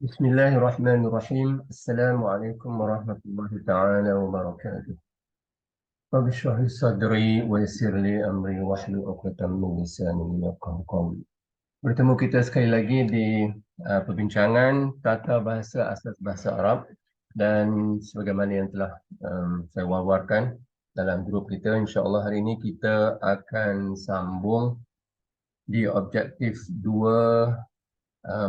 Bismillahirrahmanirrahim. Assalamualaikum warahmatullahi taala wabarakatuh. Rabbi shrah li sadri wa yassir li amri wahlul 'uqdatam min lisani yafqahu qawli. Bertemu kita sekali lagi di perbincangan tata bahasa asas bahasa Arab, dan sebagaimana yang telah saya wawarkan dalam grup kita, insya-Allah hari ini kita akan sambung di objektif 2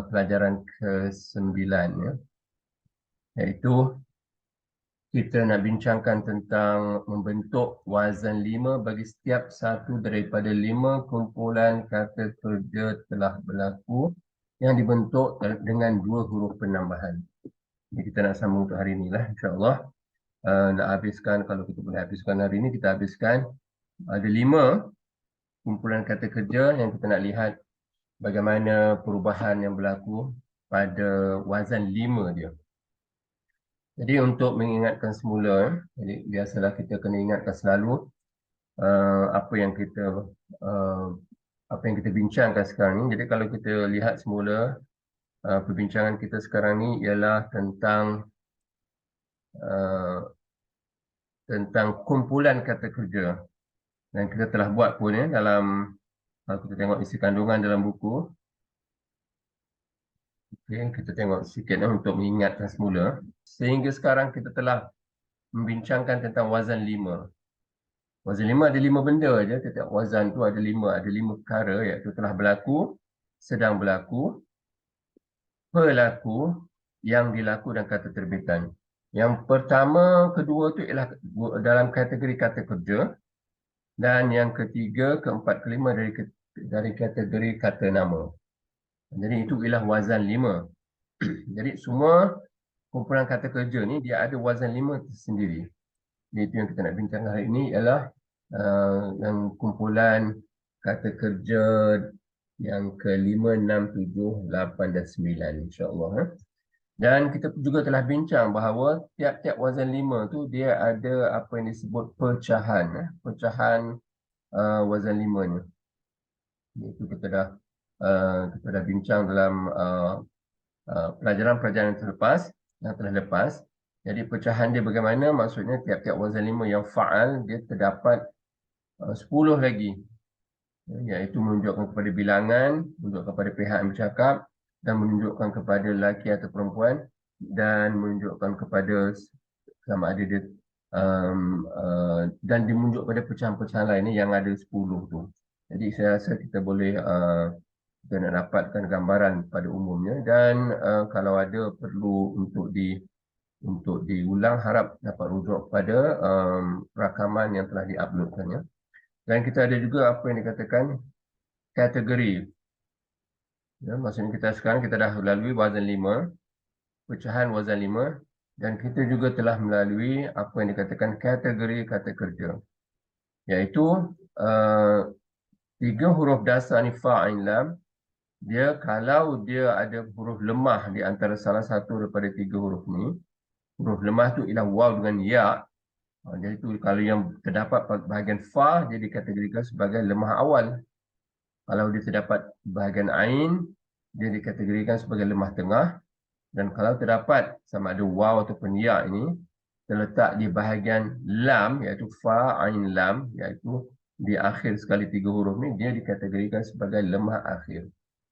pelajaran ke-9, ya, iaitu kita nak bincangkan tentang membentuk wazan 5 bagi setiap satu daripada 5 kumpulan kata kerja telah berlaku yang dibentuk dengan 2 huruf penambahan. Jadi kita nak sambung untuk hari inilah, insya-Allah. Nak habiskan, kalau kita boleh habiskan hari ini, kita habiskan. Ada 5 kumpulan kata kerja yang kita nak lihat bagaimana perubahan yang berlaku pada wazan 5 dia. Jadi untuk mengingatkan semula, jadi biasalah kita kena ingatkan selalu apa yang kita uh, apa yang kita bincangkan sekarang ni. Jadi kalau kita lihat semula, perbincangan kita sekarang ni ialah uh, tentang kumpulan kata kerja, dan kita telah buat pun, ya, dalam, kalau kita tengok isi kandungan dalam buku. Okay, kita tengok sikit untuk mengingatkan semula. Sehingga sekarang kita telah membincangkan tentang wazan 5. Wazan 5 ada 5 benda aja. Setiap wazan tu ada 5 perkara, iaitu telah berlaku, sedang berlaku, berlaku, yang dilaku dan kata terbitan. Yang pertama, kedua tu ialah dalam kategori kata kerja, dan yang ketiga, keempat, kelima dari kategori kata nama. Jadi itu ialah wazan 5. Jadi semua kumpulan kata kerja ni dia ada wazan 5 tersendiri. Jadi itu yang kita nak bincangkan hari ini ialah yang kumpulan kata kerja yang ke-5, 6, 7, 8 dan 9, insya-Allah. Dan kita juga telah bincang bahawa tiap-tiap wazan 5 tu dia ada apa yang disebut pecahan, pecahan wazan 5 ni. Itu kita dah bincang dalam pelajaran-pelajaran yang telah lepas. Jadi pecahan dia bagaimana? Maksudnya tiap-tiap wazan 5 yang fa'al dia terdapat 10 lagi, iaitu menunjukkan kepada bilangan, menunjukkan kepada pihak yang bercakap, dan menunjukkan kepada lelaki atau perempuan, dan menunjukkan kepada sama ada dia dan dimunjuk pada pecahan-pecahan lain yang ada 10 tu. Jadi saya rasa kita boleh kita nak dapatkan gambaran pada umumnya, dan kalau ada perlu untuk diulang, harap dapat rujuk pada rakaman yang telah diuploadkan, ya. Dan kita ada juga apa yang dikatakan kategori. Ya, maksudnya kita sekarang kita dah melalui wazan 5, pecahan wazan 5, dan kita juga telah melalui apa yang dikatakan kategori kata kerja, iaitu 3 huruf dasar ni fa, ain, lam. Dia kalau dia ada huruf lemah di antara salah satu daripada 3 huruf ni, huruf lemah tu ialah waw dengan ya. Jadi itu kalau yang terdapat bahagian fa, dia dikategorikan sebagai lemah awal. Kalau dia terdapat bahagian ain, dia dikategorikan sebagai lemah tengah. Dan kalau terdapat sama ada waw ataupun ya ini terletak di bahagian lam, iaitu fa, ain, lam, iaitu di akhir sekali 3 huruf ni, dia dikategorikan sebagai lemah akhir.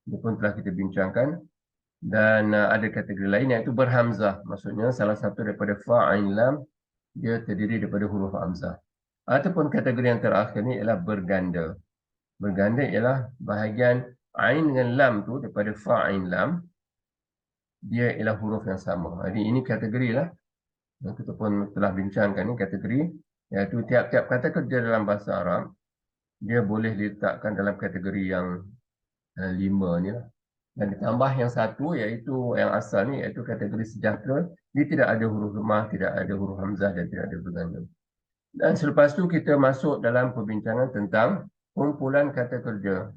Ini pun telah kita bincangkan. Dan ada kategori lain iaitu berhamzah. Maksudnya salah satu daripada fa, ain, lam dia terdiri daripada huruf hamzah. Ataupun kategori yang terakhir ni ialah berganda. Berganda ialah bahagian ain dengan lam tu daripada fa, ain, lam, dia ialah huruf yang sama. Jadi ini kategori lah yang kita pun telah bincangkan ni, kategori, iaitu tiap-tiap kata kerja dalam bahasa Arab dia boleh diletakkan dalam kategori yang 5 ni lah. Dan ditambah yang satu, iaitu yang asal ni, iaitu kategori sejahtera. Dia tidak ada huruf lemah, tidak ada huruf hamzah, dan tidak ada berganda. Dan selepas tu kita masuk dalam perbincangan tentang kumpulan kata kerja.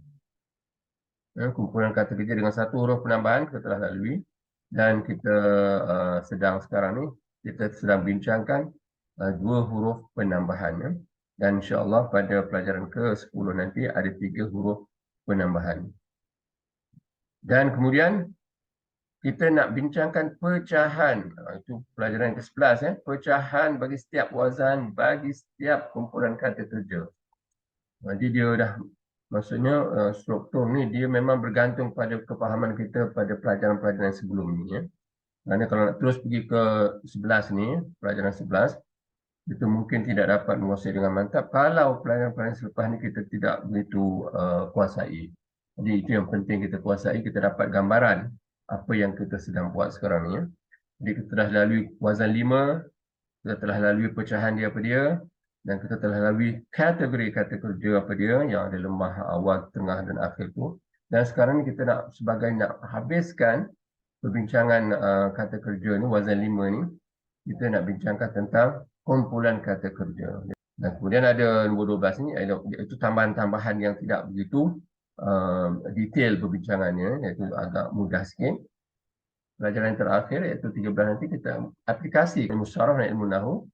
Kumpulan kata kerja dengan satu huruf penambahan kita telah lalui, dan kita sekarang ni kita sedang bincangkan 2 huruf penambahan, ya. Dan insya-Allah pada pelajaran ke-10 nanti ada 3 huruf penambahan. Dan kemudian kita nak bincangkan pecahan. Itu pelajaran ke-11 ya. Pecahan bagi setiap wazan, bagi setiap kumpulan kata kerja. Jadi dia dah, maksudnya struktur ni dia memang bergantung pada kefahaman kita pada pelajaran-pelajaran sebelum ni ya. Kerana kalau nak terus pergi ke 11 ni, pelajaran 11, kita mungkin tidak dapat menguasai dengan mantap kalau pelajaran-pelajaran selepas ni kita tidak begitu kuasai. Jadi itu yang penting kita kuasai, kita dapat gambaran apa yang kita sedang buat sekarang ni ya. Jadi kita telah lalui wazan 5, kita telah lalui pecahan dia apa dia, dan kita telah lalui kategori kata kerja apa dia, yang ada lemah, awal, tengah dan akhir tu. Dan sekarang ni kita nak sebagai nak habiskan perbincangan kata kerja ni, wazan 5 ni, kita nak bincangkan tentang kumpulan kata kerja. Dan kemudian ada nombor 12 ni, iaitu tambahan-tambahan yang tidak begitu detail perbincangannya, iaitu agak mudah sikit. Pelajaran yang terakhir iaitu 13 nanti kita aplikasi ilmu syarah dan ilmu nahu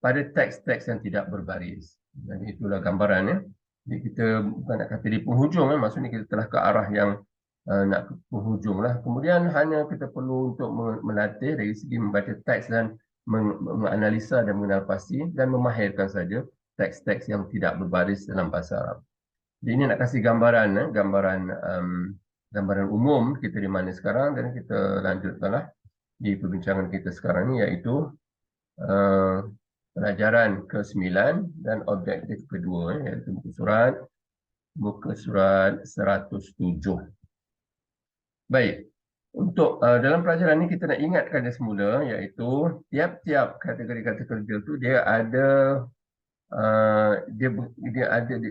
pada teks-teks yang tidak berbaris. Jadi itulah gambarannya. Jadi kita bukan nak kata di penghujung, maksudnya kita telah ke arah yang nak ke penghujung lah. Kemudian hanya kita perlu untuk melatih dari segi membaca teks dan menganalisa dan mengenal pasti dan memahirkan saja teks-teks yang tidak berbaris dalam bahasa Arab. Jadi ini nak kasih gambaran, gambaran umum kita di mana sekarang, dan kita lanjutkanlah di perbincangan kita sekarang ni, iaitu pelajaran ke-9 dan objektif kedua, iaitu muka surat 107. Baik, untuk dalam pelajaran ini kita nak ingatkan dia semula, iaitu tiap-tiap kategori kata kerja tu dia ada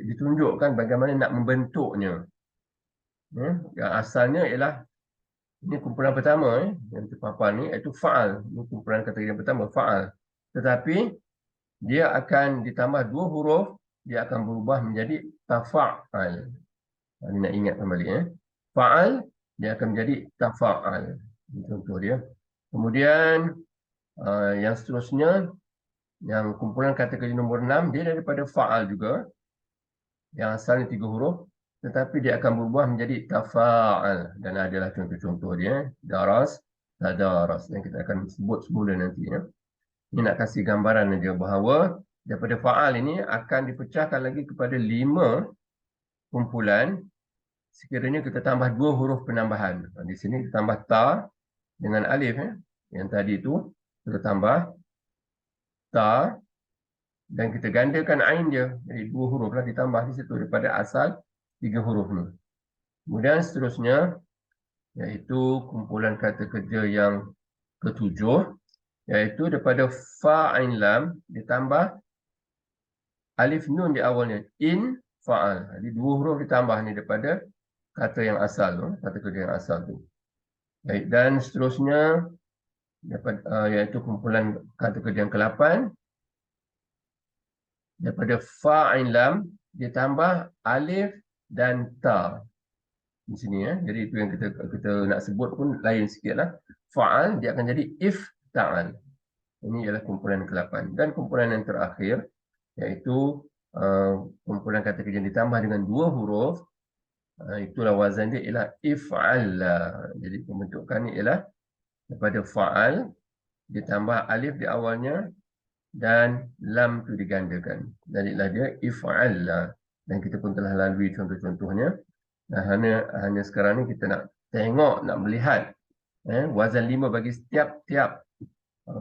ditunjukkan bagaimana nak membentuknya. Yang asalnya ialah ini kumpulan pertama yang terpapan ni, iaitu fa'al. Ini kumpulan kategori yang pertama, fa'al. Tetapi dia akan ditambah 2 huruf, dia akan berubah menjadi tafa'al. Ini nak ingat kembali fa'al, dia akan menjadi tafa'al. Ini contoh dia. Kemudian yang seterusnya, yang kumpulan kata kerja nombor 6, dia daripada fa'al juga. Yang asalnya 3 huruf, tetapi dia akan berubah menjadi tafa'al. Dan adalah contoh-contoh dia, daras, tadaras. Yang kita akan sebut semula nanti. Ini nak kasih gambaran saja bahawa daripada fa'al ini akan dipecahkan lagi kepada 5 kumpulan sekiranya kita tambah 2 huruf penambahan. Di sini kita tambah ta dengan alif. Yang tadi itu kita tambah ta dan kita gandakan ain dia. Jadi 2 huruf lah ditambah di situ daripada asal 3 huruf ni. Kemudian seterusnya, iaitu kumpulan kata kerja yang ke-7, iaitu daripada fa ain lam ditambah alif nun di awalnya, in fa'al. Jadi 2 huruf ditambah ni daripada kata yang asal tu, kata kerja yang asal tu. Baik, dan seterusnya iaitu kumpulan kata kerja yang ke-8, daripada fa ain lam ditambah alif dan ta. Di sini jadi itu yang kita nak sebut pun lain sikitlah. Fa'al dia akan jadi ifta'al. Ini ialah kumpulan ke-8. Dan kumpulan yang terakhir, iaitu kumpulan kata kerja yang ditambah dengan 2 huruf, itulah wazan dia ialah if'alla. Jadi pembentukannya ialah daripada fa'al ditambah alif di awalnya dan lam tu digandakan. Jadilah dia if'alla. Dan kita pun telah lalui contoh-contohnya. Dan hanya sekarang ni kita nak tengok, nak melihat wazan 5 bagi setiap-tiap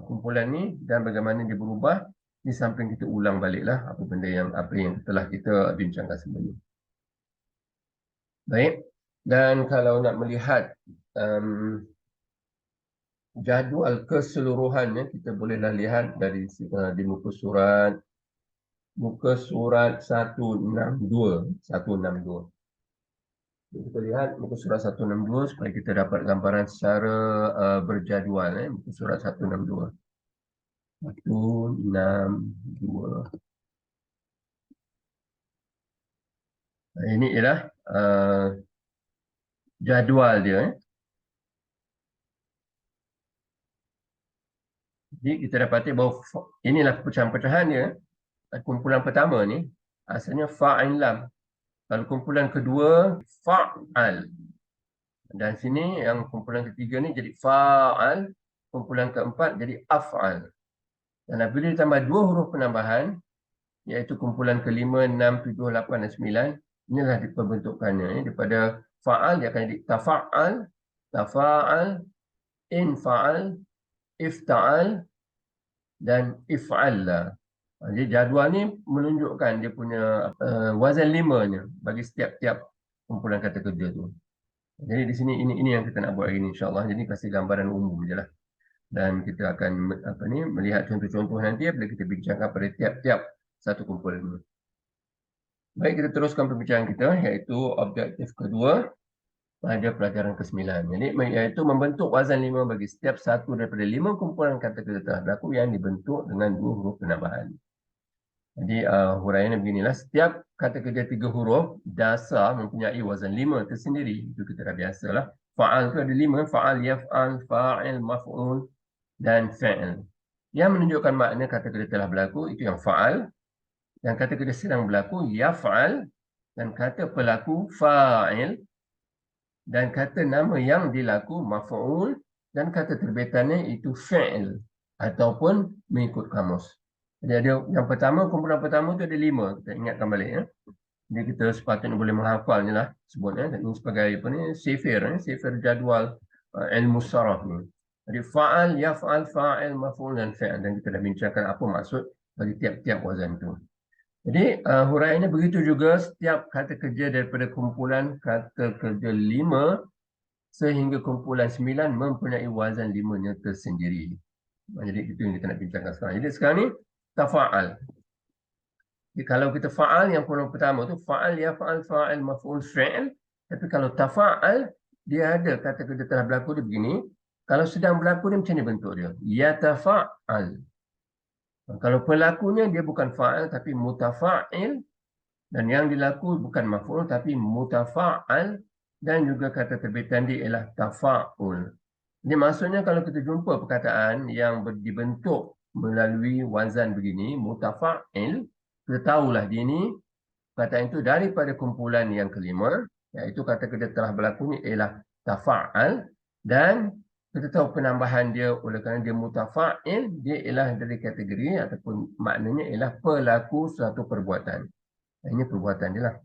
kumpulan ni dan bagaimana dia berubah, di samping kita ulang baliklah apa yang telah kita bincangkan sebelum ini. Baik, dan kalau nak melihat jadual keseluruhannya, kita bolehlah lihat dari di muka surat 162. Kita lihat muka surat 162 supaya kita dapat gambaran secara berjadual. Muka surat 162. 162. Ini ialah jadual dia. Jadi kita dapati bahawa inilah pecahan-pecahan dia. Kumpulan pertama ni asalnya fa ain lam. Kalau kumpulan kedua fa'al. Dan sini yang kumpulan ketiga ni jadi fa'al, kumpulan keempat jadi af'al. Dan apabila ditambah dua huruf penambahan, iaitu kumpulan kelima, 6, 7, 8 dan 9, inilah pembentukannya. Daripada fa'al dia akan jadi tafa'al, tafa'al, infa'al, ifta'al dan if'al. Jadi jadual ni menunjukkan dia punya wazan limanya bagi setiap-tiap kumpulan kata kerja tu. Jadi di sini ini yang kita nak buat hari ini insya-Allah. Jadi kasih gambaran umum je lah. Dan kita akan melihat contoh-contoh nanti bila kita bincangkan pada tiap-tiap satu kumpulan ini. Baik, kita teruskan perbincangan kita iaitu objektif kedua pada pelajaran ke-9. Jadi iaitu membentuk wazan 5 bagi setiap satu daripada 5 kumpulan kata kerja telah berlaku yang dibentuk dengan 2 huruf penambahan. Jadi huraiannya beginilah, setiap kata kerja 3 huruf dasar mempunyai wazan 5 tersendiri. Itu kita dah biasalah. Fa'al tu ada 5, fa'al, yaf'al, fa'il, maf'ul dan fa'il. Yang menunjukkan makna kata kerja telah berlaku itu yang fa'al, dan kata kerja sedang berlaku yaf'al, dan kata pelaku fa'il, dan kata nama yang dilaku maf'ul, dan kata terbitannya itu fa'il ataupun mengikut kamus. Jadi ada yang pertama, kumpulan pertama tu ada 5. Kita ingatkan balik ya. Jadi kita sepatutnya boleh menghafalnya lah sebutnya. Dan ini sebagai apa ni, sifir jadual ilmu saraf ni. Jadi fa'al, yaf'al, fa'il, maf'ul dan fa'il. Dan kita dah bincangkan apa maksud bagi tiap-tiap wazan tu. Jadi huraiannya begitu juga setiap kata kerja daripada kumpulan kata kerja 5 sehingga kumpulan 9 mempunyai wazan 5-nya tersendiri. Jadi itu yang kita nak bincangkan sekarang. Jadi sekarang ni tafa'al. Jadi kalau kita fa'al yang kumpulan pertama tu fa'al, yaf'al, fa'il, maf'ul, fi'il. Tapi kalau tafa'al dia ada kata kerja telah berlaku dia begini. Kalau sedang berlaku ni macam ni bentuk dia. Yatafa'al. Kalau pelakunya dia bukan fa'al tapi mutafa'il. Dan yang dilaku bukan maf'ul tapi mutafa'al. Dan juga kata terbitan dia ialah tafa'ul. Jadi maksudnya kalau kita jumpa perkataan yang dibentuk melalui wazan begini, mutafa'il, kita tahulah dia ni, perkataan itu daripada kumpulan yang kelima, iaitu kata kerja telah berlaku ni ialah tafa'al, dan kita tahu penambahan dia oleh kerana dia mutafa'il, dia ialah dari kategori ataupun maknanya ialah pelaku suatu perbuatan. Ini perbuatan dia lah.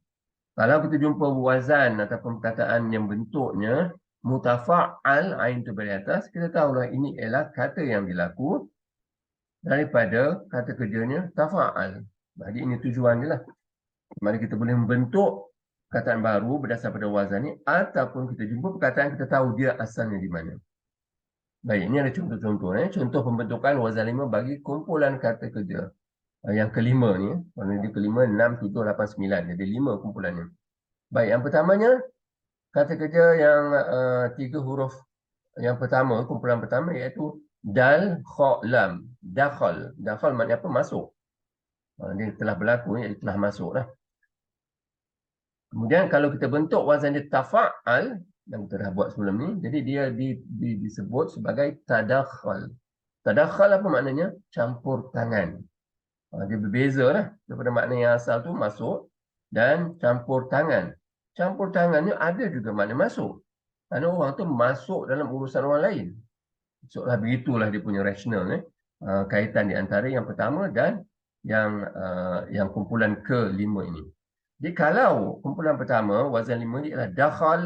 Kalau kita jumpa wazan ataupun perkataan yang bentuknya mutafa'al, ain tu beri atas, kita tahulah ini ialah kata yang dilaku daripada kata kerjanya tafa'al. Jadi ini tujuan dia lah. Mari kita boleh membentuk perkataan baru berdasar pada wazan ni, ataupun kita jumpa perkataan kita tahu dia asalnya di mana. Baik, ini ada contoh-contoh. Contoh pembentukan wazan 5 bagi kumpulan kata kerja. Yang kelima ni, warna dia kelima 6, 7, 8, 9. Jadi 5 kumpulannya. Baik, yang pertamanya kata kerja yang 3 huruf yang pertama, kumpulan pertama iaitu dal, kha, lam. Dakhal. Dakhal maknanya apa? Masuk. Dia telah berlaku, iaitu telah masuk lah. Kemudian kalau kita bentuk wazan dia tafa'al, yang kita dah buat sebelum ni, jadi dia disebut sebagai tadakhal. Tadakhal apa maknanya? Campur tangan. Dia berbeza lah daripada makna yang asal tu masuk dan campur tangan. Campur tangannya ada juga makna masuk. Kerana orang tu masuk dalam urusan orang lain. Seolah begitulah dia punya rasional kaitan di antara yang pertama dan yang kumpulan kelima ini. Jadi kalau kumpulan pertama wazan 5 ni adalah dakhal,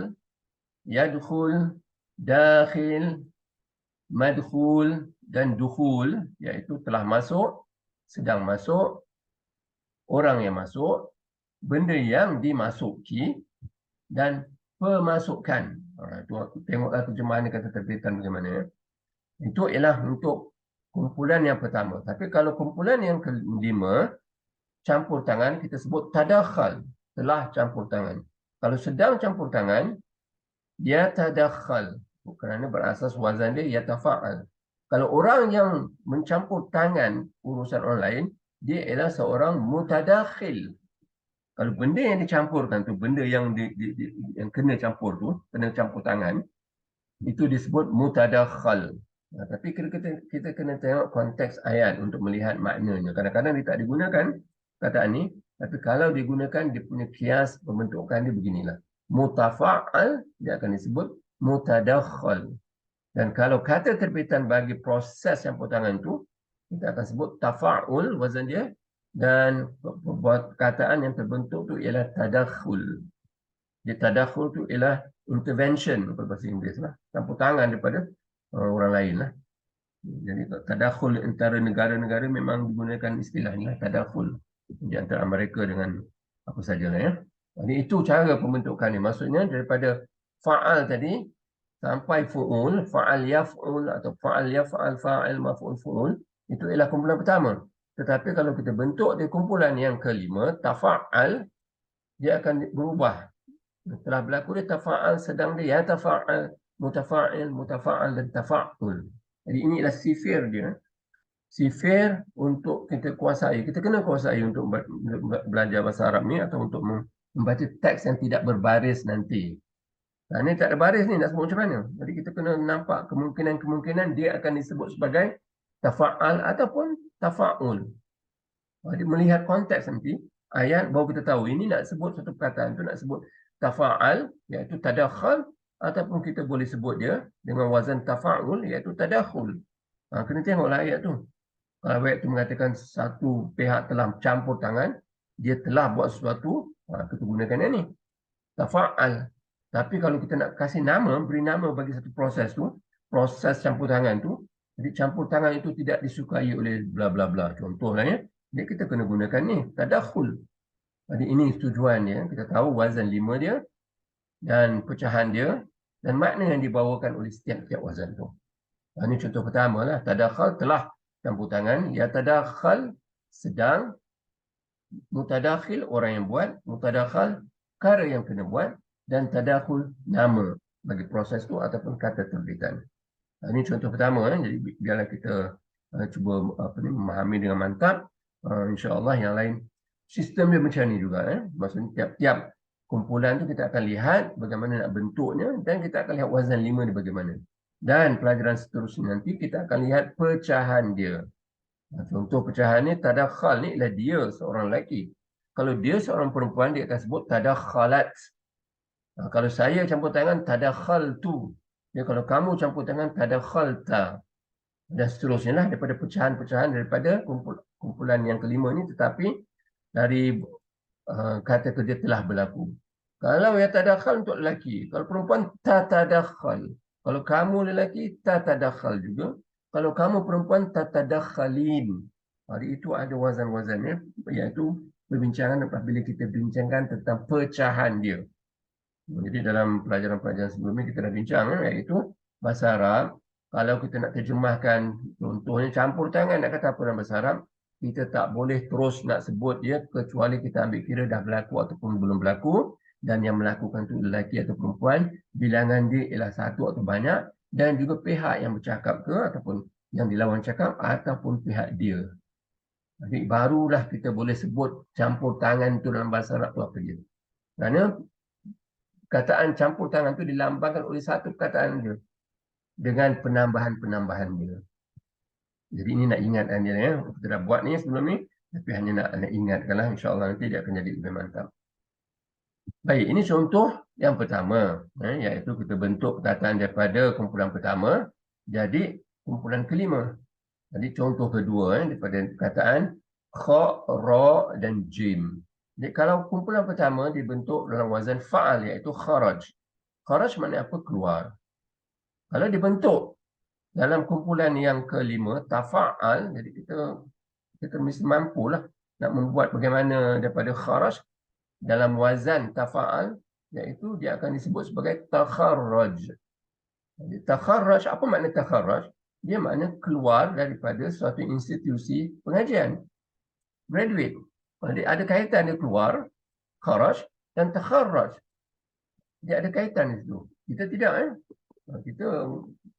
yadkhul, dakhil, madkhul dan dukhul, iaitu telah masuk, sedang masuk, orang yang masuk, benda yang dimasuki dan pemasukan. Tengoklah terjemahan kata terbitan bagaimana. Itu ialah untuk kumpulan yang pertama. Tapi kalau kumpulan yang kelima, campur tangan, kita sebut tadakhal, telah campur tangan. Kalau sedang campur tangan, dia tadakhal. Kerana berasas wazan dia yatafa'al. Kalau orang yang mencampur tangan urusan orang lain, dia ialah seorang mutadakhil. Kalau benda yang dicampurkan tu, benda yang yang kena campur tu, kena campur tangan, itu disebut mutadakhal. Tapi kita kena tengok konteks ayat untuk melihat maknanya. Kadang-kadang dia tak digunakan kataan ni, tapi kalau digunakan, dia punya kias pembentukan dia beginilah. Mutafa'al, dia akan disebut mutadakhal. Dan kalau kata terbitan bagi proses campur tangan itu, kita akan sebut tafa'ul wazan dia, dan perkataan yang terbentuk itu ialah tadakhul. Dia tadakhul itu ialah intervention bahasa Inggeris lah, campur tangan daripada orang lain lah. Jadi tadakhul antara negara-negara memang digunakan istilah ni lah, tadakhul di antara Amerika dengan apa sajalah ya. Jadi itu cara pembentukannya. Maksudnya daripada fa'al tadi sampai fu'ul, fa'al yaf'ul atau fa'al yaf'al fa'il maf'ul fu'ul, itu ialah kumpulan pertama. Tetapi kalau kita bentuk di kumpulan yang kelima, tafa'al, dia akan berubah. Setelah berlaku dia tafa'al, sedang dia tafa'al, mutafa'il, mutafa'al dan tafa'ul. Jadi ini ialah sifir dia. Sifir untuk kita kuasai. Kita kena kuasai untuk belajar bahasa Arab ni atau untuk membaca teks yang tidak berbaris nanti. Nah, ini tak ada baris ni, nak sebut macam mana? Jadi kita kena nampak kemungkinan-kemungkinan dia akan disebut sebagai tafa'al ataupun tafa'ul. Jadi melihat konteks nanti, ayat baru kita tahu ini nak sebut satu perkataan tu nak sebut tafa'al, iaitu tadakhal, ataupun kita boleh sebut dia dengan wazan tafa'ul, iaitu tadakhul. Kena tengoklah ayat tu. Kalau ayat tu mengatakan satu pihak telah campur tangan, dia telah buat sesuatu, kita gunakan yang ni. Tafa'al. Tapi kalau kita nak kasih nama, beri nama bagi satu proses tu, proses campur tangan tu, jadi campur tangan itu tidak disukai oleh bla bla bla. Contohnya ya, jadi kita kena gunakan ni, tadakhul. Jadi ini tujuannya, kita tahu wazan 5 dia dan pecahan dia dan makna yang dibawakan oleh setiap-tiap wazan tu. Ini contoh pertama lah, tadakhal telah campur tangan, ya tadakhal sedang, mutadakhil orang yang buat, mutadakhal perkara yang kena buat, dan tadakhul nama bagi proses tu ataupun kata terbitan. Ini contoh pertama. Jadi biarlah kita cuba memahami dengan mantap. InsyaAllah yang lain sistem dia macam ni juga. Maksudnya tiap-tiap kumpulan tu kita akan lihat bagaimana nak bentuknya dan kita akan lihat wazan 5 dia bagaimana. Dan pelajaran seterusnya nanti kita akan lihat pecahan dia. Contoh pecahan ni, tadakhal ni ialah dia seorang lelaki. Kalau dia seorang perempuan, dia akan sebut tadakhalat. Kalau saya campur tangan, tadakhaltu. Ya, kalau kamu campur tangan, tadakhalta. Dan seterusnya lah daripada pecahan-pecahan daripada kumpulan yang kelima ni, tetapi dari kata kerja telah berlaku. Kalau ya tadakhal untuk lelaki, kalau perempuan tatadakhal. Kalau kamu lelaki, tatadakhal juga. Kalau kamu perempuan, tatadakhalin. Jadi itu ada wazan-wazannya, iaitu perbincangan apabila kita bincangkan tentang pecahan dia. Jadi dalam pelajaran-pelajaran sebelumnya kita dah bincang, iaitu bahasa Arab. Kalau kita nak terjemahkan, contohnya campur tangan, nak kata apa dalam bahasa Arab, kita tak boleh terus nak sebut dia kecuali kita ambil kira dah berlaku ataupun belum berlaku, dan yang melakukan itu lelaki atau perempuan, bilangan dia ialah satu atau banyak, dan juga pihak yang bercakap ke ataupun yang dilawan cakap ataupun pihak dia. Jadi barulah kita boleh sebut campur tangan itu dalam bahasa Arab itu apa dia. Kerana kataan campur tangan itu dilambangkan oleh satu perkataan dia dengan penambahan-penambahan dia. Jadi ini nak ingatkan dia ya. Kita dah buat ni sebelum ni, tapi hanya nak ingatkanlah, insya-Allah nanti dia akan jadi lebih mantap. Baik, ini contoh yang pertama, iaitu kita bentuk perkataan daripada kumpulan pertama jadi kumpulan kelima. Jadi contoh kedua daripada perkataan kha, ra dan jim. Jadi kalau kumpulan pertama dibentuk dalam wazan fa'al, iaitu kharaj. Kharaj maknanya apa? Keluar. Kalau dibentuk dalam kumpulan yang kelima, tafa'al, jadi kita mesti mampulah nak membuat bagaimana daripada kharaj dalam wazan tafa'al, iaitu dia akan disebut sebagai takharraj. Jadi takharraj, apa makna takharraj? Dia makna keluar daripada suatu institusi pengajian. Graduate. Jadi ada kaitan dia keluar, kharaj dan takharraj. Dia ada kaitan di situ. Kita tidak kita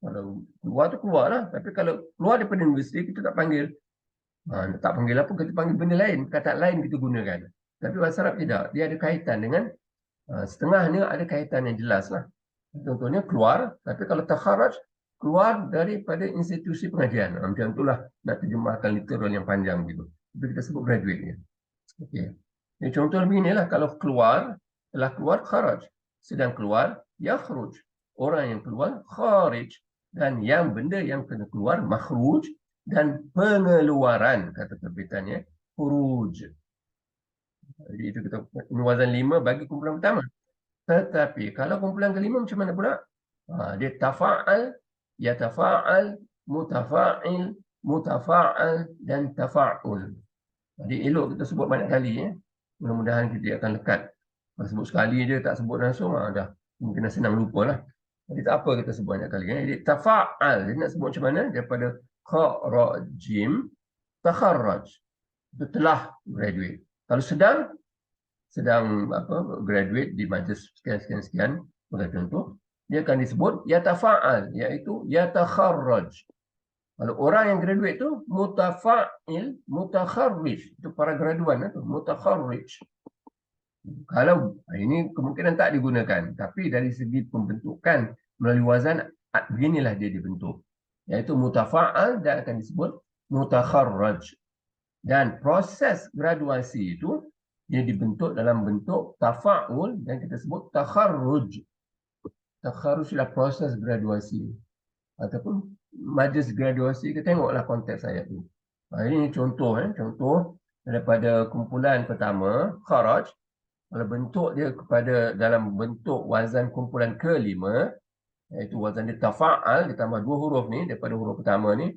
kalau keluar tu keluar lah. Tapi kalau keluar daripada universiti, kita tak panggil. Tak panggil apa, kita panggil benda lain. Kata lain kita gunakan. Tapi bahasa Arab tidak. Dia ada kaitan dengan setengahnya ada kaitan yang jelas lah. Contohnya keluar. Tapi kalau takharraj, keluar daripada institusi pengajian. Macam itulah nak terjemahkan literal yang panjang gitu. Itu kita sebut graduate. Okay. Jadi contoh beginilah. Kalau keluar, telah keluar kharaj. Sedang keluar, yakhruj. orang yang keluar kharij, dan yang benda yang kena keluar makhruj, dan pengeluaran kata terbitannya khuruj. Jadi itu kita ini wazan 5 bagi kumpulan pertama. Tetapi kalau kumpulan kelima macam mana pula? Dia tafa'al, yatafa'al, mutafa'il, mutafa'al dan tafa'ul. Jadi elok kita sebut banyak kali ya. Mudah-mudahan kita akan lekat. Kalau sebut sekali je tak sebut langsung dah mungkin senang lupa lah. Jadi tak apa kita sebut banyak kali ya. Jadi tafa'al dia nak sebut macam mana? Daripada kharajim takharraj. Itu telah graduate. Kalau sedang graduate di majlis sekian sebagai contoh, dia akan disebut yatafa'al, iaitu yatakharraj. Kalau orang yang graduate tu mutafa'il, mutakharrij, itu para graduan tu, mutakharrij. Kalau ini kemungkinan tak digunakan, tapi dari segi pembentukan melalui wazan beginilah dia dibentuk, iaitu mutafa'al dan akan disebut mutakharraj. Dan proses graduasi itu dia dibentuk dalam bentuk tafa'ul dan kita sebut takharruj. Takharruj adalah proses graduasi ataupun majlis graduasi. Kita tengoklah konteks ayat itu. Ini contoh contoh daripada kumpulan pertama kharaj. Kalau bentuk dia kepada dalam bentuk wazan kumpulan kelima, iaitu wazan dia tafa'al ditambah 2 huruf ni daripada huruf pertama ni.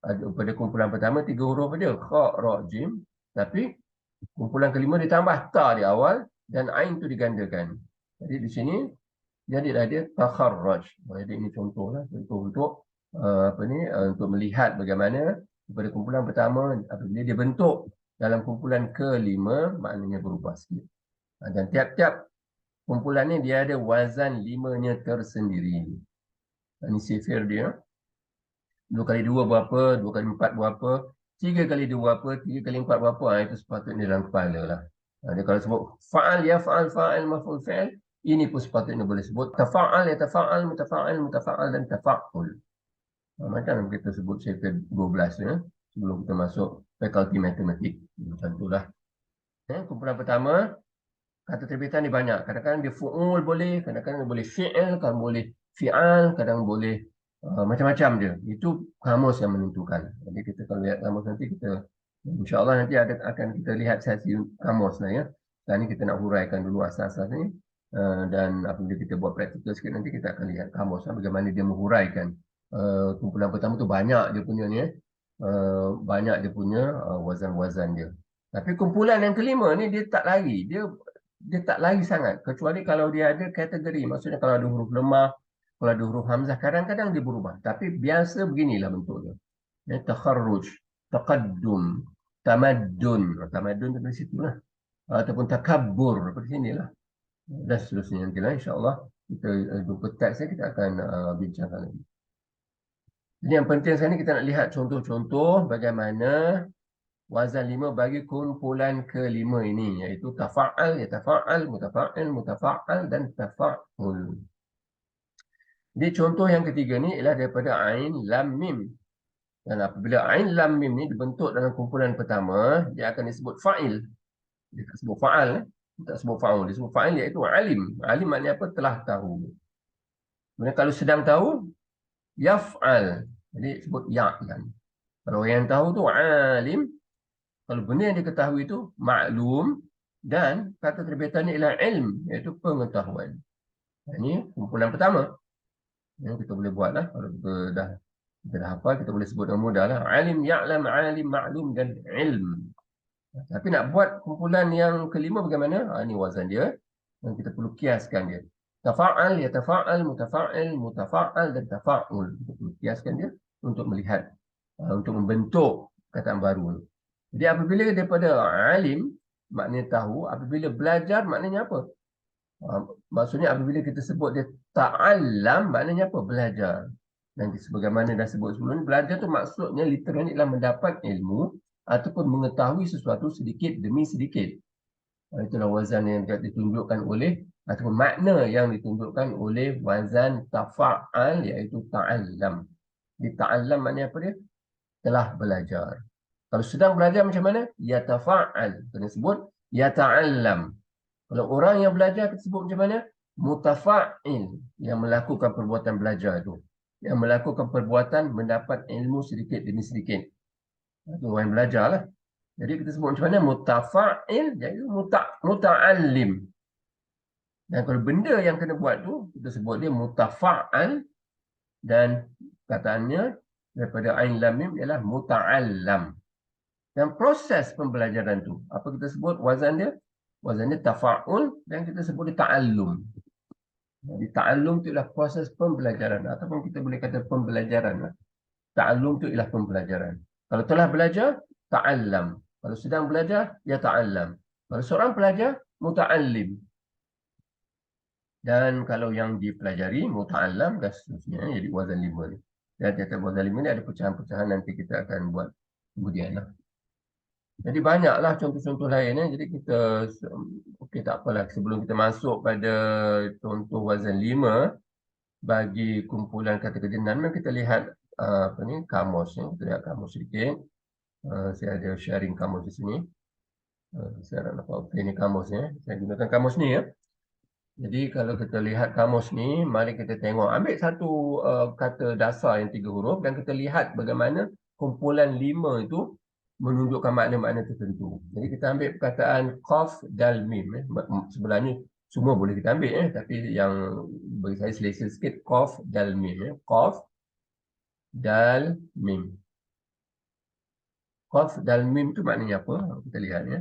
Pada kumpulan pertama 3 huruf dia kha ra jim, tapi kumpulan kelima ditambah ta di awal dan ain tu digandakan. Jadi di sini jadilah dia takharraj. Jadi ini contohlah, contoh untuk untuk melihat bagaimana pada kumpulan pertama apabila dia bentuk dalam kumpulan kelima maknanya berubah sikit. Dan tiap-tiap kumpulan ni dia ada wazan 5-nya tersendiri. Ini sifir dia. 2 kali 2 berapa, 2 kali 4 berapa, 3 kali 2 berapa, 3 kali 4 berapa, itu sepatutnya dalam kepala lah. Dia kalau sebut fa'al, ya fa'al, fa'al, maf'ul fi'al, ini pun sepatutnya boleh sebut tafa'al, ya tafa'al, mutafa'al, mutafa'al dan tafa'ul. Macam kita sebut chapter 12 ya, sebelum kita masuk fakulti matematik. Macam itulah. Kumpulan pertama, kata terbitan ni banyak. Kadang-kadang dia fu'ul boleh, kadang-kadang boleh fi'il, kadang boleh fi'al, kadang boleh macam-macam dia. Itu kamus yang menentukan. Jadi kita kalau lihat kamus nanti kita insya-Allah nanti akan kita lihat sesi kamus lah ya. Sekarang ni kita nak huraikan dulu asas-asas ni dan apabila kita buat praktikal sikit nanti kita akan lihat kamus bagaimana dia menghuraikan. Kumpulan pertama tu banyak dia punya ni banyak dia punya wazan-wazan dia. Tapi kumpulan yang kelima ni dia tak lari. Dia tak lari sangat kecuali kalau dia ada kategori. Maksudnya kalau ada huruf lemah, kalau ada huruf hamzah, kadang-kadang dia berubah. Tapi biasa beginilah bentuknya. Takharruj, taqaddum, tamaddun. Tamaddun dari situ lah. Ataupun takabbur, dari sinilah. Dan seterusnya nantilah insya-Allah kita jumpa teksnya kita akan bincangkan lagi. Jadi yang penting sekarang ni kita nak lihat contoh-contoh bagaimana wazan 5 bagi kumpulan kelima ini, iaitu tafa'al, yatafa'al, mutafa'il, mutafa'al dan tafa'ul. Jadi contoh yang ketiga ni ialah daripada ain lam mim. Dan apabila ain lam mim ni dibentuk dalam kumpulan pertama, dia akan disebut fa'il. Dia tak sebut fa'al, tak sebut fa'ul, dia sebut fa'il iaitu alim. Alim maknanya apa? Telah tahu. Kemudian kalau sedang tahu, yaf'al. Jadi sebut ya'lam. Kalau yang tahu tu alim, kalau benda yang diketahui itu maklum, dan kata terbitan ni ialah ilm, iaitu pengetahuan. Ini kumpulan pertama. Yang kita boleh buatlah kalau kita dah hafal, kita boleh sebut dengan mudah lah. Alim, ya'lam, alim, maklum dan ilm. Tapi nak buat kumpulan yang kelima bagaimana? Ini wazan dia. Dan kita perlu kiaskan dia. Tafa'al, yatafa'al, mutafa'il, mutafa'al dan tafa'ul. Kita perlu kiaskan dia untuk melihat, untuk membentuk kataan baru. Jadi apabila daripada alim, maknanya tahu. Apabila belajar, maknanya apa? Maksudnya apabila kita sebut dia ta'allam, maknanya apa? Belajar. Dan sebagaimana dah sebut sebelum ni, belajar tu maksudnya literally adalah mendapat ilmu ataupun mengetahui sesuatu sedikit demi sedikit. Itulah wazan yang ditunjukkan oleh ataupun makna yang ditunjukkan oleh wazan tafa'al, iaitu ta'allam. Di ta'allam maknanya apa dia? Telah belajar. Kalau sedang belajar macam mana? Yatafa'al. Kena sebut yata'allam. Kalau orang yang belajar kita sebut macam mana? Mutafa'il yang melakukan perbuatan belajar itu. Yang melakukan perbuatan mendapat ilmu sedikit demi sedikit. Itu orang yang belajar lah. Jadi kita sebut macam mana? Mutafa'il, jadi muta'allim. Dan kalau benda yang kena buat tu, kita sebut dia mutafa'al, dan kataannya daripada ain lam mim ialah muta'allam. Dan proses pembelajaran tu, apa kita sebut wazan dia? Wazan dia tafa'ul, dan kita sebut dia ta'allum. Jadi ta'allum tu ialah proses pembelajaran, ataupun kita boleh kata pembelajaran. Ta'allum tu ialah pembelajaran. Kalau telah belajar, ta'allam. Kalau sedang belajar, ya ta'allam. Kalau seorang pelajar, muta'allim. Dan kalau yang dipelajari, muta'allam dan seterusnya. Jadi wazan 5 ni. Dan tiap-tiap wazan 5 ni ada pecahan-pecahan, nanti kita akan buat kemudian lah. Jadi banyaklah contoh-contoh lain. Jadi kita, okey tak apalah. Sebelum kita masuk pada contoh wazan 5, bagi kumpulan kata kerja nan, kita lihat apa ni, kamus. Kita lihat kamus sedikit. Saya ada sharing kamus di sini. Saya nak nampak, okey ni kamusnya. Saya gunakan kamus ni ya. Jadi kalau kita lihat kamus ni, mari kita tengok. Ambil satu kata dasar yang 3 huruf dan kita lihat bagaimana kumpulan 5 itu menunjukkan makna-makna tertentu. Jadi kita ambil perkataan qaf dal mim. Sebenarnya semua boleh kita ambil, tapi yang bagi saya selesa sikit qaf dal mim. Qaf dal mim. Qaf dal mim tu maknanya apa? Kita lihat ya.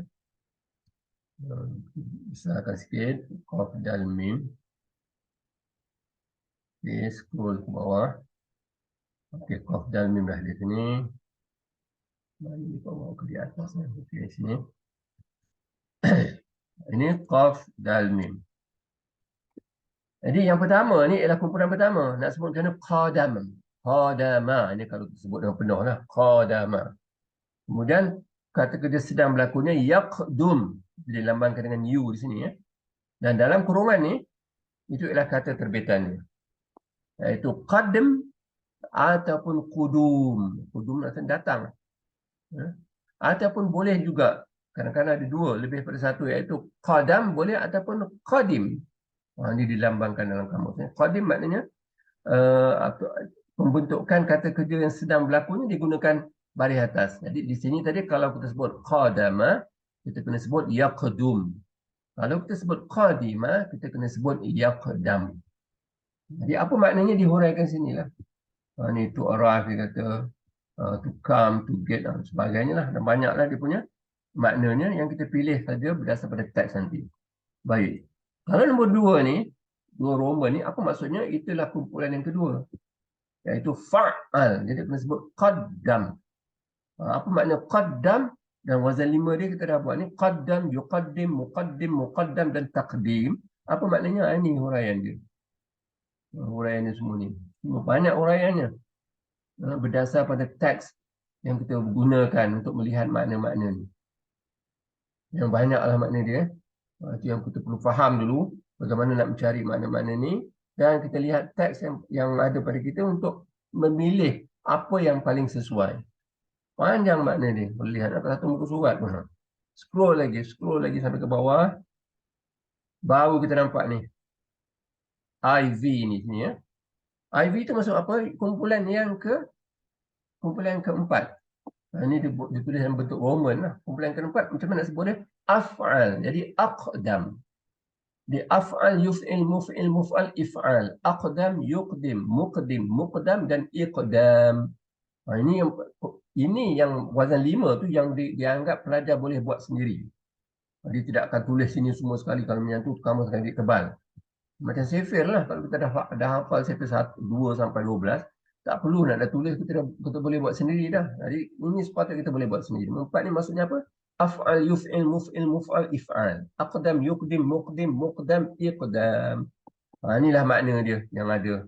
Besarkan sikit. Qaf dal mim. Okey, scroll ke bawah. Okey, qaf dal mim dah di sini. Mari kita bawa ke di atas. Okey, sini. Ini qaf dal mim. Jadi yang pertama ni ialah kumpulan pertama. Nak sebut macam mana? Qadam. Qadama. Ini kalau disebut dengan penuh lah. Qadama. Kemudian kata kerja sedang berlakunya yaqdum. Dilambangkan dengan U di sini ya. Dan dalam kurungan ni, itu ialah kata terbitannya. Iaitu qadam ataupun qudum. Qudum maksudnya datang. Ataupun boleh juga. Kadang-kadang ada dua, lebih daripada satu. Iaitu qadam boleh ataupun qadim. Ini dilambangkan dalam kamus. Qadim maknanya pembentukan kata kerja yang sedang berlaku ni digunakan baris atas. Jadi di sini tadi kalau kita sebut qadama, kita kena sebut yaqdum. Kalau kita sebut qadima, kita kena sebut yaqdam. Jadi apa maknanya dihuraikan sinilah. Ni to arrive dia kata, to come, to get dan sebagainya lah. Dan banyaklah dia punya maknanya yang kita pilih saja berdasar pada teks nanti. Baik. Kalau nombor 2 ni, 2 Roman ni, apa maksudnya? Itulah kumpulan yang kedua. Iaitu fa'al. Jadi kita sebut qaddam. Apa makna qaddam? Dan wazan 5 dia kita dah buat ni. Qaddam, yuqaddim, muqaddim, muqaddam dan taqdim. Apa maknanya? Ini huraian dia. Huraian dia semua ni. Banyak huraiannya. Berdasar pada teks yang kita gunakan untuk melihat makna-makna ni. Yang banyaklah makna dia. Itu yang kita perlu faham dulu. Bagaimana nak mencari makna-makna ni. Dan kita lihat teks yang ada pada kita untuk memilih apa yang paling sesuai. Panjang makna dia. Boleh lihat satu muka surat pun. Scroll lagi sampai ke bawah. Baru kita nampak ni. IV ni sini ya. IV tu masuk apa? Kumpulan yang keempat. Ini ditulis dalam bentuk Roman lah. Kumpulan keempat, macam mana nak sebut dia? Af'al. Jadi aqdam. Di af'al, yuf'il, muf'il, muf'al, if'al. Aqdam, yuqdim, muqdim, muqdam dan iqdam. Ini yang wazan 5 tu yang dianggap pelajar boleh buat sendiri. Dia tidak akan tulis sini semua sekali. Kalau menyentuh kamu akan tebal. Macam sifir lah. Kalau kita dah hafal sifir 1, 2 sampai 12, tak perlu nak tulis, kita boleh buat sendiri dah. Jadi ini sepatutnya kita boleh buat sendiri. 4 ni maksudnya apa? Af'al, yuf'il, muf'il, muf'al, if'al. Aqdam, yuqdim, muqdim, muqdam, iqdam. Inilah makna dia yang ada.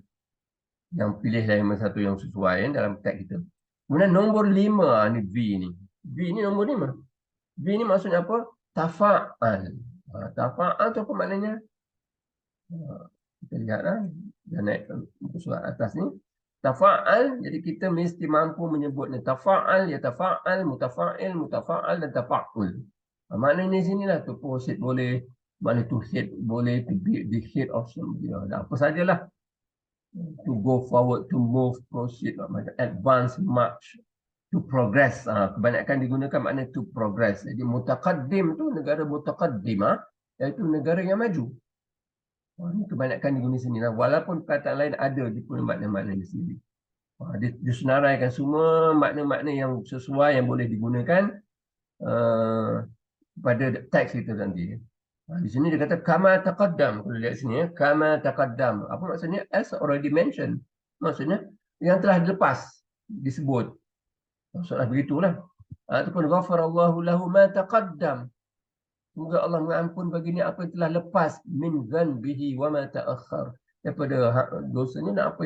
Yang pilih lain satu yang sesuai dalam teks kita. Kemudian nombor 5 ni V ni. V ni nombor 5. V ni maksudnya apa? Tafa'al. Tafa'al tu apa maknanya? Kita lihatlah. Dan naik ke surat atas ni. Tafa'al, jadi kita mesti mampu menyebutnya. Tafa'al, ya tafa'al, mutafa'il, mutafa'al dan tafa'ul. Maknanya di sinilah tu posit boleh, Maknanya to hit, boleh to be the hit of somebody. Apa sajalah. To go forward, to move, proceed, macam advance, march, to progress. Kebanyakan digunakan makna to progress. Jadi mutaqaddim tu negara mutaqaddimah, iaitu negara yang maju. Ini kebanyakan digunakan sini. Walaupun perkataan lain ada di pun makna-makna di sini. Disenaraikan semua makna-makna yang sesuai yang boleh digunakan pada teks kita nanti. Di sini dia kata kama taqaddam. Kalau lihat sini ya, kama taqaddam. Apa maksudnya? As already mentioned. Maksudnya yang telah dilepas disebut. Maksudnya begitulah. Ataupun ghafarallahu lahu ma taqaddam. Semoga Allah mengampun baginya apa yang telah lepas min dzanbihi wa ma ta'akhkhar. Daripada dosanya dan apa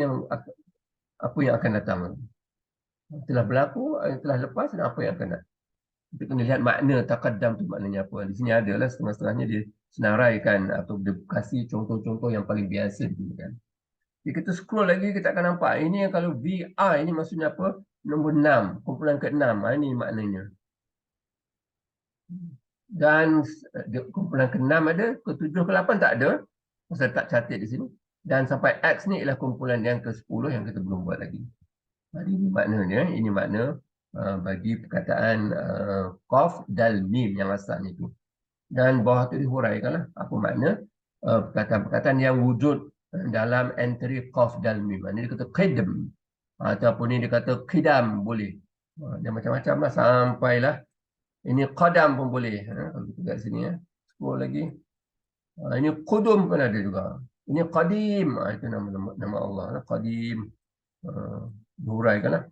yang akan datang. Telah berlaku, yang telah lepas dan apa yang akan datang. Kita kena lihat makna taqaddam tu maknanya apa. Di sini adalah setengah-setengahnya dia senaraikan atau dia kasih contoh-contoh yang paling biasa digunakan. Jadi kita scroll lagi, kita akan nampak. Ini yang kalau VI ini maksudnya apa? Nombor 6, kumpulan ke-6. Ini maknanya. Dan kumpulan ke-6 ada, ke-7, ke-8 tak ada. Pasal tak catat di sini. Dan sampai X ni ialah kumpulan yang ke-10 yang kita belum buat lagi. Jadi ini maknanya, ini makna bagi perkataan qaf dal mim yang asalnya itu. Dan bawah tu dihuraikanlah apa makna perkataan-perkataan yang wujud dalam entry qaf dal mim. Ini dia kata qidam ataupun ini dia kata qidam boleh. Dia macam-macam lah sampailah ini qadam pun boleh. Kalau kita lihat sini ya. Scroll lagi. Ini qudum pun ada juga. Ini qadim. Itu nama Allah. Qadim. Dihuraikanlah.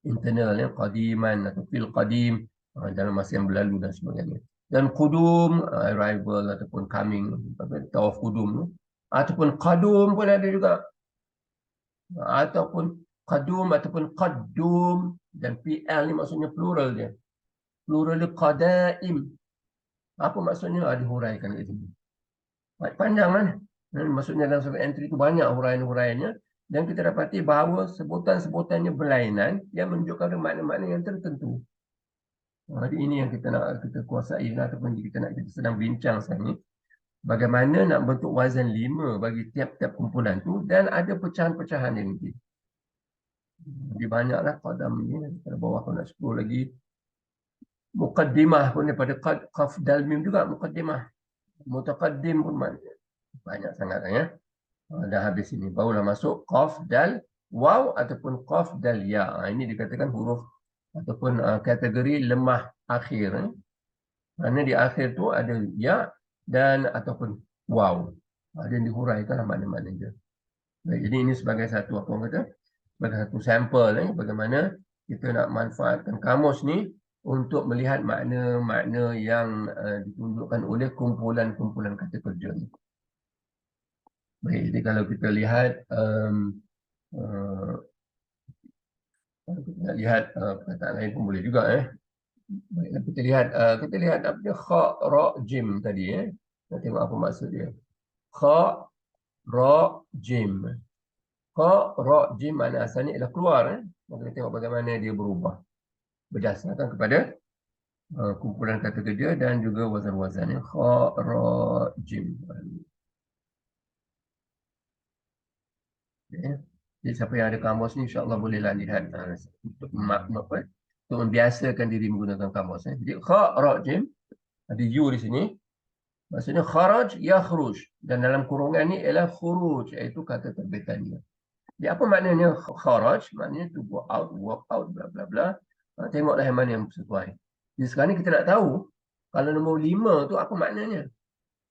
Internalnya qadiman atau fil qadim dalam masa yang berlalu dan sebagainya. Dan qudum, arrival ataupun coming, tawaf qudum, ataupun qadum pun ada juga. Ataupun qadum ataupun qaddum, dan PL ni maksudnya plural dia. Plural dia qadaim. Apa maksudnya? Dihuraikan kat sini. Panjang kan? Maksudnya dalam satu entry itu banyak huraian-huraiannya. Dan kita dapati bahawa sebutan-sebutannya berlainan yang menunjukkan makna-makna yang tertentu. Jadi ini yang kita kuasai ataupun kita sedang bincang sekarang ni. Bagaimana nak bentuk wazan 5 bagi tiap-tiap kumpulan tu dan ada pecahan-pecahan yang nanti. Jadi banyaklah qadam ni. Pada bawah kalau nak scroll lagi. Muqaddimah pun daripada qaf dal mim juga muqaddimah. Mutaqaddim pun banyak sangat ya. Dah habis ini. Barulah masuk qaf dal waw ataupun qaf dal ya. Ini dikatakan huruf ataupun kategori lemah akhir. Kerana di akhir tu ada ya dan ataupun waw. Dan dihuraikanlah mana-mana je. Baik, jadi ini sebagai satu apa orang kata? Sebagai satu sampel bagaimana kita nak manfaatkan kamus ni untuk melihat makna-makna yang ditunjukkan oleh kumpulan-kumpulan kata kerja ni. Baik, jadi kalau kita lihat kalau kita nak lihat perkataan lain pun boleh juga Baiklah, kita lihat apa dia kha ra jim tadi Kita tengok apa maksud dia. Kha ra jim. Kha ra jim makna asalnya ialah keluar Kita tengok bagaimana dia berubah berdasarkan kepada kumpulan kata kerja dan juga wazan-wazannya. Kha ra jim. Okay. Jadi siapa yang ada kamus ni insya-Allah bolehlah lihat untuk untuk membiasakan diri menggunakan kamus Jadi kha ra jim ada u di sini. Maksudnya kharaj yakhruj dan dalam kurungan ni ialah khuruj iaitu kata terbitannya. Jadi apa maknanya kharaj? Maknanya to go out, walk out, bla bla bla. Tengoklah yang mana yang sesuai. Jadi sekarang ni kita nak tahu kalau nombor 5 tu apa maknanya.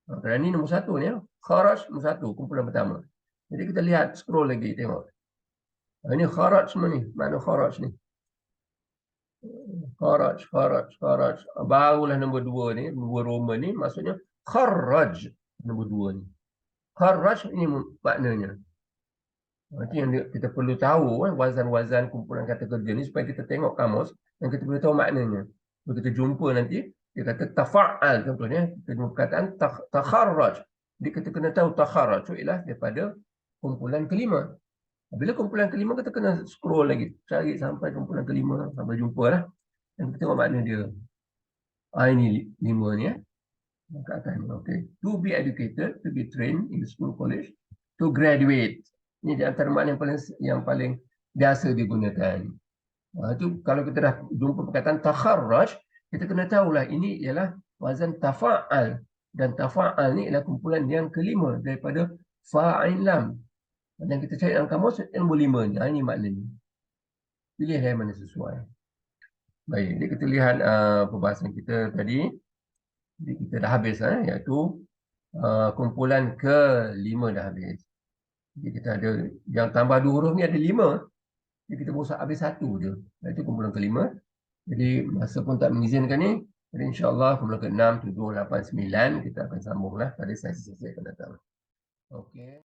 Kerana ni nombor 1 ni kharaj nombor 1 kumpulan pertama. Jadi kita lihat scroll lagi tengok. Ini kharaj semua ni. Makna kharaj ni. Kharaj. Barulah nombor 2 ni, nombor Roman ni maksudnya kharaj nombor 2 ni. Kharaj ini maknanya. Itu yang kita perlu tahu wazan-wazan kumpulan kata kerja ni supaya kita tengok kamus dan kita boleh tahu maknanya. Bila kita jumpa nanti dia kata tafa'al contohnya kita jumpa perkataan takharraj. Jadi kita kena tahu takharraj itu ialah daripada kumpulan kelima. Bila kumpulan kelima kita kena scroll lagi, cari sampai kumpulan kelima sampai jumpalah dan kita tengok makna dia. Ini 5 ni Kat atas ni, okey. To be educated, to be trained in school, college, to graduate. Ini di antara makna yang paling biasa digunakan. Itu kalau kita dah jumpa perkataan takharraj, kita kena tahulah ini ialah wazan tafa'al. Dan tafa'al ni ialah kumpulan yang kelima daripada fa'il lam. Dan kita cari dalam kamus ilmu lima ni. Ini maknanya. Pilih yang mana sesuai. Baik, jadi kita lihat perbahasan kita tadi. Jadi kita dah habis, iaitu kumpulan kelima dah habis. Jadi kita ada yang tambah 2 huruf ni ada 5. Jadi kita baru habis 1 je. Itu kumpulan kelima. Jadi masa pun tak mengizinkan ni. Jadi insyaAllah kumpulan ke-6, 7, 8, 9 kita akan sambunglah pada sesi-sesi akan datang. Okey.